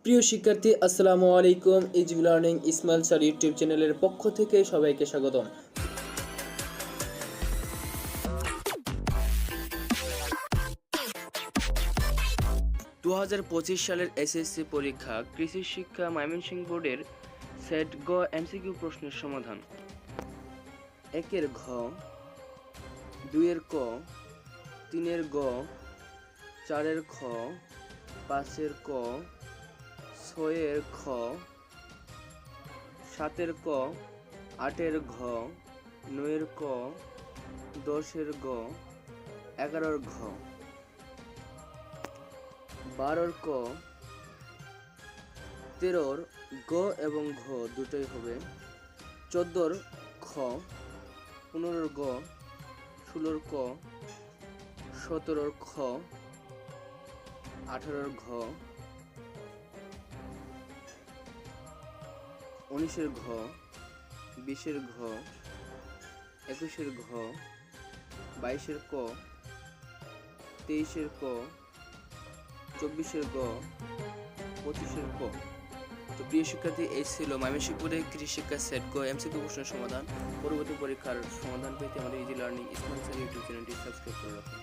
প্রিয় শিক্ষার্থী, আসসালামু আলাইকুম। Easy learning Ismail sir YouTube চ্যানেলের পক্ষ থেকে সবাইকে স্বাগতম। 2025 সালের এসএসসি পরীক্ষা কৃষি শিক্ষা ময়মনসিংহ বোর্ডের সেট গ এমসিকিউ প্রশ্নের সমাধান। 1-এর ঘ, 2-এর ক, 3-এর গ, 4-এর খ, 5-এর ক, 6-এর খ, 7-এর ক, 8-এর ঘ, 9-এর ক, 10-এর গ, 11-এর ঘ, 12-এর ক, 13-এর গ এবং ঘ দুটোই হবে, 14-এর খ, 15-এর গ, 16-এর ক, 17-এর খ, 18-এর ঘ, 19-এর ঘ, 20-এর ঘ, 21-এর ঘ, 22-এর ক, 23-এর ক, 24-এর গ, 25-এর ক। তো প্রিয় শিক্ষার্থী, এই ছিল ময়মনসিংহ বোর্ডের কৃষি শিক্ষা সেট গ এমসিকিউ প্রশ্নের সমাধান। পরবর্তী পরীক্ষার সমাধান পেতে আমাদের easy learning Ismail sir YouTube চ্যানেলটি সাবস্ক্রাইব করে রাখুন।